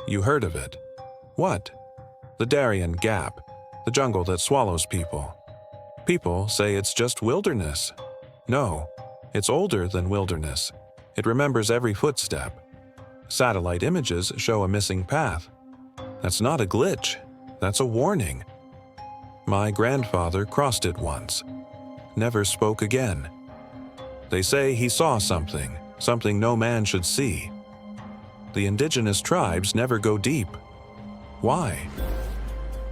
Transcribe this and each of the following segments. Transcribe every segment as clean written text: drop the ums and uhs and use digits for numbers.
You heard of it. What? The Darién Gap, the jungle that swallows people. People say it's just wilderness. No, it's older than wilderness. It remembers every footstep. Satellite images show a missing path. That's not a glitch. That's a warning. My grandfather crossed it once. Never spoke again. They say he saw something no man should see. The indigenous tribes never go deep. Why?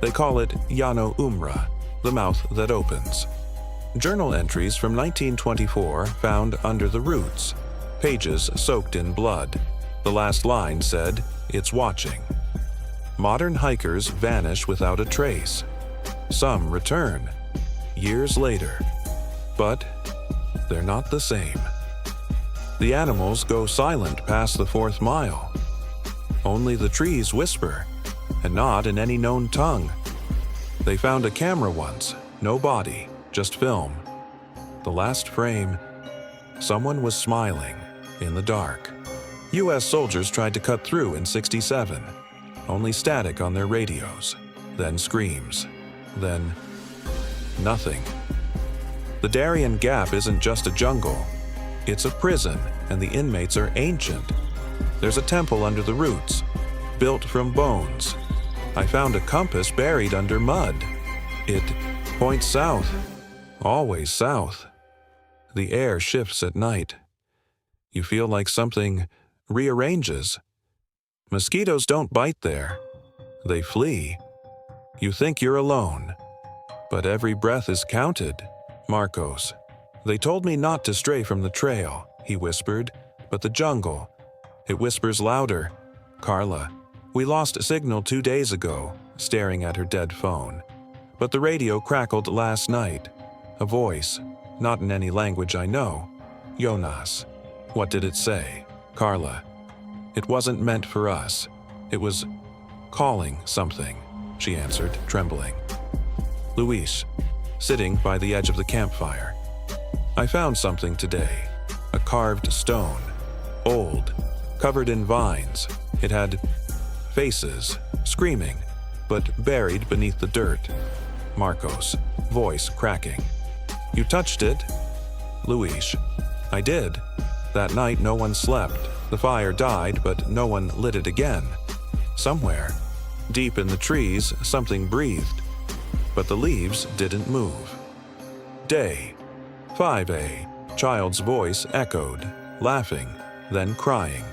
They call it Yano Umra, the mouth that opens. Journal entries from 1924 found under the roots, pages soaked in blood. The last line said, "It's watching." Modern hikers vanish without a trace. Some return, years later. But they're not the same. The animals go silent past the 4th mile. Only the trees whisper, and not in any known tongue. They found a camera once, no body, just film. The last frame, someone was smiling in the dark. U.S. soldiers tried to cut through in '67. Only static on their radios, then screams, then nothing. The Darién Gap isn't just a jungle. It's a prison, and the inmates are ancient. There's a temple under the roots, built from bones. I found a compass buried under mud. It points south, always south. The air shifts at night. You feel like something rearranges. Mosquitoes don't bite there. They flee. You think you're alone, but every breath is counted. Marcos. They told me not to stray from the trail, he whispered, but the jungle, it whispers louder. Carla. We lost signal 2 days ago, staring at her dead phone. But the radio crackled last night. A voice, not in any language I know. Jonas. What did it say? Carla. It wasn't meant for us. It was calling something, she answered, trembling. Luis, sitting by the edge of the campfire. I found something today. A carved stone. Old. Covered in vines. It had faces, screaming, but buried beneath the dirt. Marcos, voice cracking. You touched it? Luis. I did. That night no one slept. The fire died, but no one lit it again. Somewhere, deep in the trees, something breathed. But the leaves didn't move. Day. 5A. Child's voice echoed, laughing, then crying.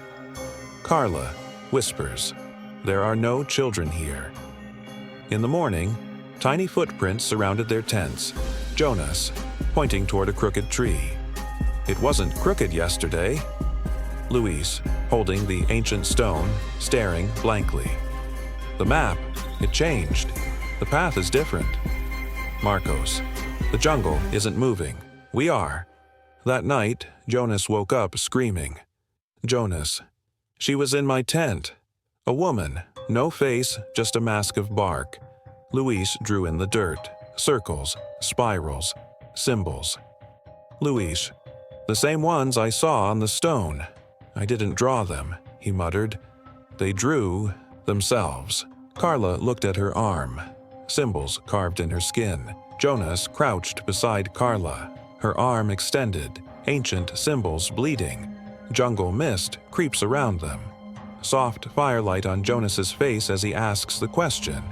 Carla whispers, "There are no children here." In the morning, tiny footprints surrounded their tents. Jonas, pointing toward a crooked tree. It wasn't crooked yesterday. Luis, holding the ancient stone, staring blankly. The map, it changed. The path is different. Marcos, the jungle isn't moving. We are. That night, Jonas woke up screaming. Jonas, she was in my tent. A woman, no face, just a mask of bark. Luis drew in the dirt, circles, spirals, symbols. Luis, the same ones I saw on the stone. I didn't draw them, he muttered. They drew themselves. Carla looked at her arm. Symbols carved in her skin. Jonas crouched beside Carla, her arm extended, ancient symbols bleeding. Jungle mist creeps around them. Soft firelight on Jonas's face as he asks the question.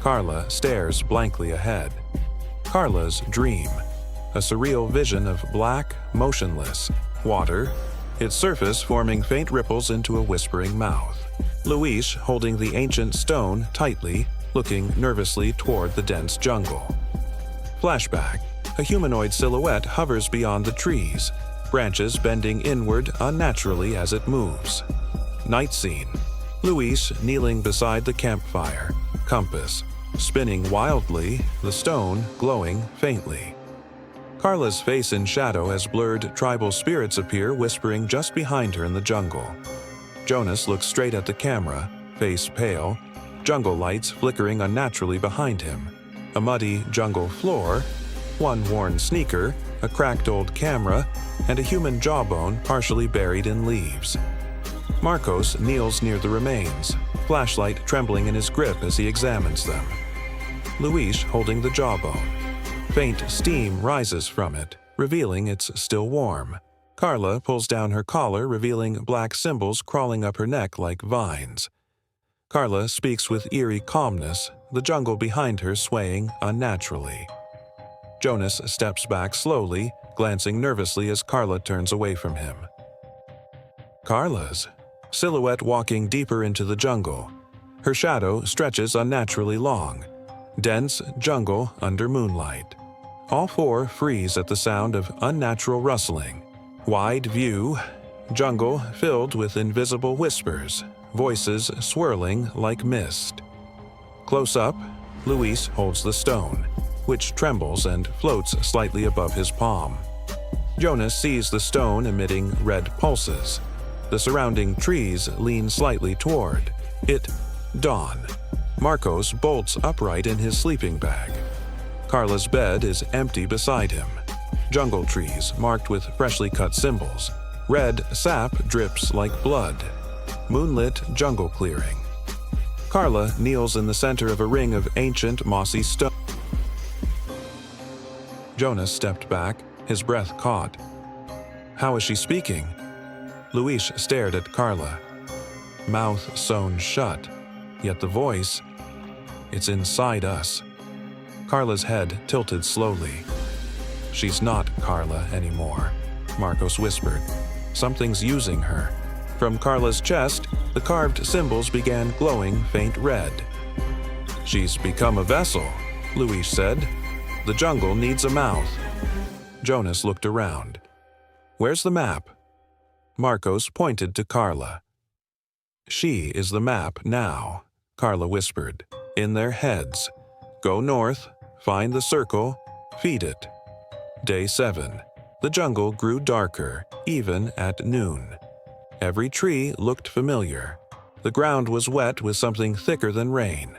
Carla stares blankly ahead. Carla's dream. A surreal vision of black, motionless water, its surface forming faint ripples into a whispering mouth. Luis holding the ancient stone tightly, looking nervously toward the dense jungle. Flashback. A humanoid silhouette hovers beyond the trees, branches bending inward unnaturally as it moves. Night scene. Luis kneeling beside the campfire, compass spinning wildly, the stone glowing faintly. Carla's face in shadow as blurred tribal spirits appear whispering just behind her in the jungle. Jonas looks straight at the camera, face pale, jungle lights flickering unnaturally behind him. A muddy jungle floor, one worn sneaker, a cracked old camera, and a human jawbone partially buried in leaves. Marcos kneels near the remains, flashlight trembling in his grip as he examines them. Luis holding the jawbone. Faint steam rises from it, revealing it's still warm. Carla pulls down her collar, revealing black symbols crawling up her neck like vines. Carla speaks with eerie calmness, the jungle behind her swaying unnaturally. Jonas steps back slowly, glancing nervously as Carla turns away from him. Carla's silhouette walking deeper into the jungle. Her shadow stretches unnaturally long. Dense jungle under moonlight. All four freeze at the sound of unnatural rustling. Wide view, jungle filled with invisible whispers, voices swirling like mist. Close up, Luis holds the stone, which trembles and floats slightly above his palm. Jonas sees the stone emitting red pulses. The surrounding trees lean slightly toward it. Dawn. Marcos bolts upright in his sleeping bag. Carla's bed is empty beside him. Jungle trees marked with freshly cut symbols. Red sap drips like blood. Moonlit jungle clearing. Carla kneels in the center of a ring of ancient mossy stone. Jonas stepped back, his breath caught. How is she speaking? Luis stared at Carla. Mouth sewn shut, yet the voice, it's inside us. Carla's head tilted slowly. She's not Carla anymore, Marcos whispered. Something's using her. From Carla's chest, the carved symbols began glowing faint red. She's become a vessel, Luis said. The jungle needs a mouth. Jonas looked around. Where's the map? Marcos pointed to Carla. She is the map now, Carla whispered. In their heads. Go north, find the circle, feed it. Day 7. The jungle grew darker, even at noon. Every tree looked familiar. The ground was wet with something thicker than rain.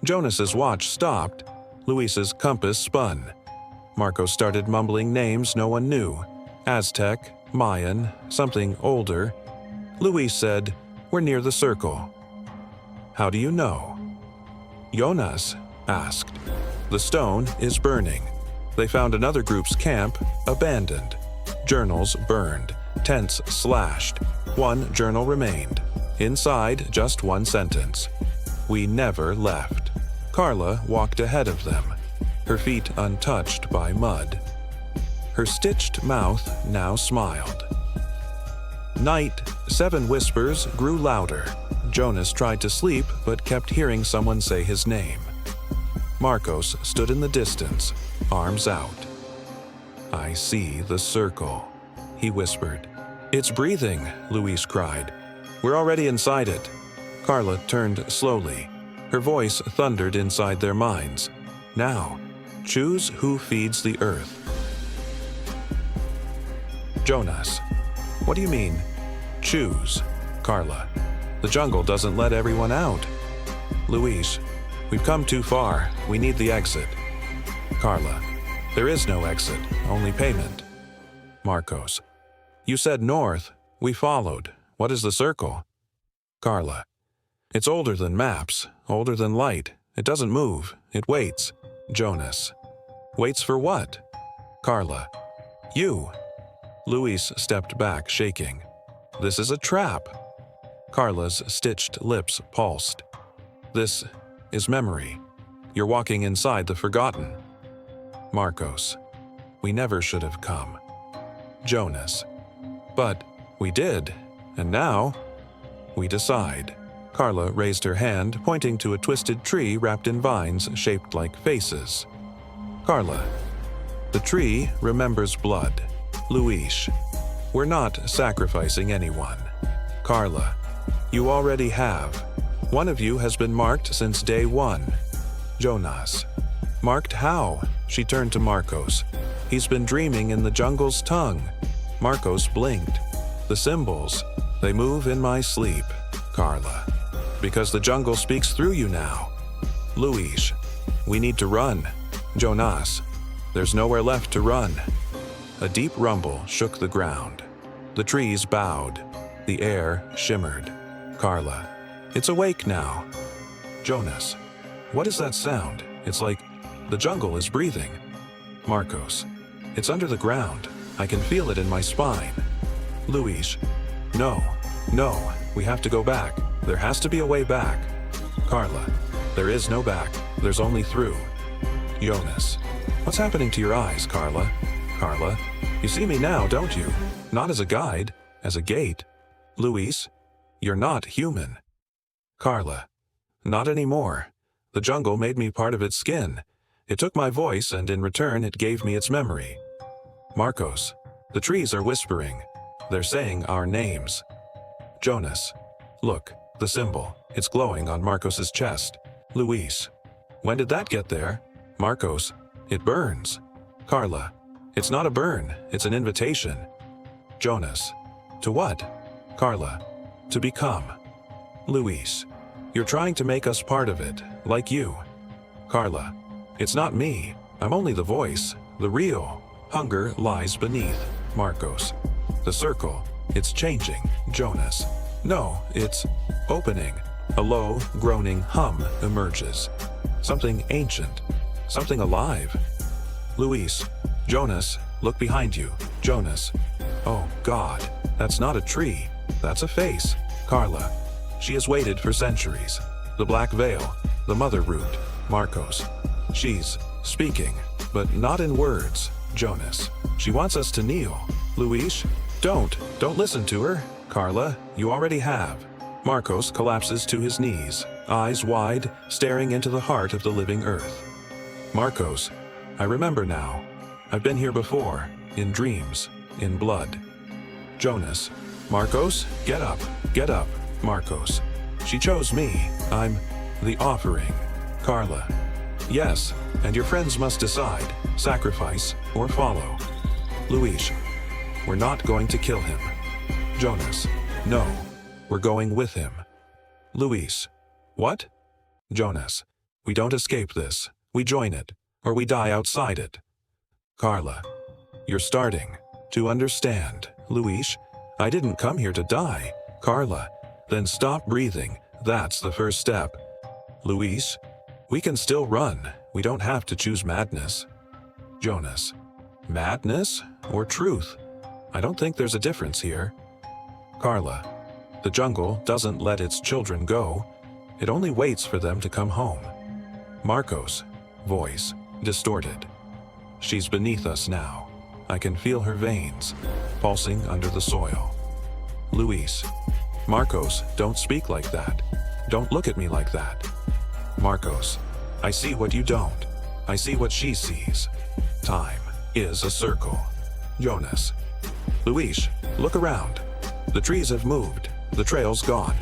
Jonas's watch stopped. Luis's compass spun. Marcos started mumbling names no one knew. Aztec, Mayan, something older. Luis said, "We're near the circle." How do you know? Jonas asked. The stone is burning. They found another group's camp, abandoned. Journals burned, tents slashed. One journal remained. Inside, just one sentence. We never left. Carla walked ahead of them, her feet untouched by mud. Her stitched mouth now smiled. Night, 7 whispers grew louder. Jonas tried to sleep but kept hearing someone say his name. Marcos stood in the distance, arms out. I see the circle, he whispered. It's breathing, Luis cried. We're already inside it. Carla turned slowly. Her voice thundered inside their minds. Now, choose who feeds the earth. Jonas. What do you mean, choose? Carla. The jungle doesn't let everyone out. Luis. We've come too far. We need the exit. Carla. There is no exit, only payment. Marcos. You said north. We followed. What is the circle? Carla. It's older than maps, older than light. It doesn't move. It waits. Jonas. Waits for what? Carla. You. Luis stepped back, shaking. This is a trap. Carla's stitched lips pulsed. This is memory. You're walking inside the forgotten. Marcos. We never should have come. Jonas. But we did, and now we decide. Carla raised her hand, pointing to a twisted tree wrapped in vines shaped like faces. Carla. The tree remembers blood. Luis. We're not sacrificing anyone. Carla. You already have. One of you has been marked since day 1. Jonas. Marked how? She turned to Marcos. He's been dreaming in the jungle's tongue. Marcos blinked. The symbols, they move in my sleep, Carla. Because the jungle speaks through you now. Luis. We need to run. Jonas. There's nowhere left to run. A deep rumble shook the ground. The trees bowed. The air shimmered. Carla. It's awake now. Jonas. What is that sound? It's like the jungle is breathing. Marcos. It's under the ground. I can feel it in my spine. Luis. No. No. We have to go back. There has to be a way back. Carla. There is no back. There's only through. Jonas. What's happening to your eyes, Carla? Carla. You see me now, don't you? Not as a guide, as a gate. Luis. You're not human. Carla. Not anymore. The jungle made me part of its skin. It took my voice, and in return it gave me its memory. Marcos. The trees are whispering. They're saying our names. Jonas. Look, the symbol. It's glowing on Marcos's chest. Luis. When did that get there? Marcos. It burns. Carla. It's not a burn, it's an invitation. Jonas. To what? Carla. To become. Luis. You're trying to make us part of it, like you. Carla. It's not me. I'm only the voice. The real hunger lies beneath. Marcos. The circle. It's changing. Jonas. No, it's opening. A low, groaning hum emerges. Something ancient. Something alive. Luis. Jonas, look behind you. Jonas. Oh, God. That's not a tree. That's a face. Carla. She has waited for centuries. The black veil. The mother root. Marcos. She's speaking, but not in words. Jonas. She wants us to kneel. Luis. Don't listen to her. Carla, you already have. Marcos collapses to his knees, eyes wide, staring into the heart of the living earth. Marcos. I remember now. I've been here before, in dreams, in blood. Jonas. Marcos, get up, get up. Marcos. She chose me. I'm the offering. Carla. Yes, and your friends must decide, sacrifice or follow. Luis. We're not going to kill him. Jonas. No, we're going with him. Luis. What? Jonas. We don't escape this. We join it, or we die outside it. Carla. You're starting to understand. Luis. I didn't come here to die. Carla. Then stop breathing. That's the first step. Luis. We can still run. We don't have to choose madness. Jonas. Madness or truth? I don't think there's a difference here. Carla. The jungle doesn't let its children go. It only waits for them to come home. Marcos. Voice distorted. She's beneath us now. I can feel her veins pulsing under the soil. Luis. Marcos, don't speak like that. Don't look at me like that. Marcos. I see what you don't. I see what she sees. Time is a circle. Jonas. Luis, look around. The trees have moved. The trail's gone.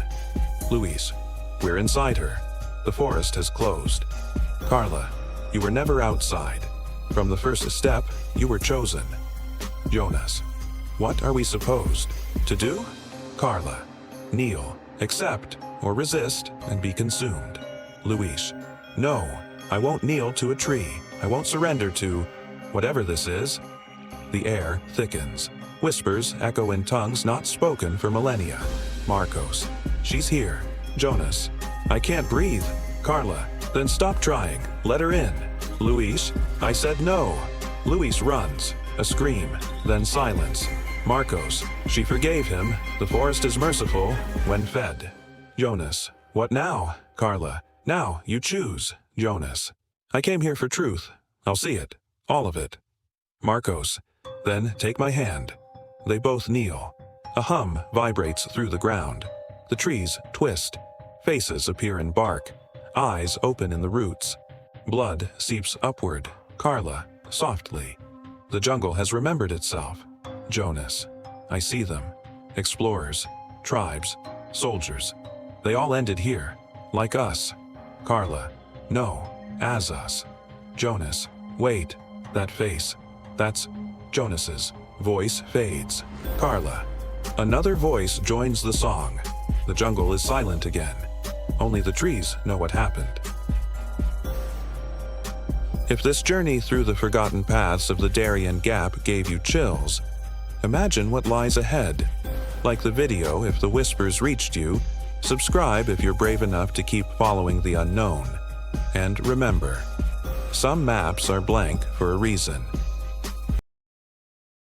Luis. We're inside her. The forest has closed. Carla. You were never outside. From the first step, you were chosen. Jonas. What are we supposed to do? Carla. Kneel, accept, or resist, and be consumed. Luis. No, I won't kneel to a tree. I won't surrender to whatever this is. The air thickens. Whispers echo in tongues not spoken for millennia. Marcos. She's here. Jonas. I can't breathe. Carla. Then stop trying. Let her in. Luis. I said no. Luis runs. A scream. Then silence. Marcos. She forgave him. The forest is merciful when fed. Jonas. What now? Carla. Now you choose. Jonas. I came here for truth. I'll see it. All of it. Marcos. Then take my hand. They both kneel. A hum vibrates through the ground. The trees twist. Faces appear in bark. Eyes open in the roots. Blood seeps upward. Carla. Softly. The jungle has remembered itself. Jonas. I see them. Explorers. Tribes. Soldiers. They all ended here. Like us. Carla. No. As us. Jonas. Wait. That face. That's Jonas's. Voice fades. Carla. Another voice joins the song. The jungle is silent again. Only the trees know what happened. If this journey through the forgotten paths of the Darién Gap gave you chills, imagine what lies ahead. Like the video, if the whispers reached you, Subscribe if you're brave enough to keep following the unknown. And remember, some maps are blank for a reason.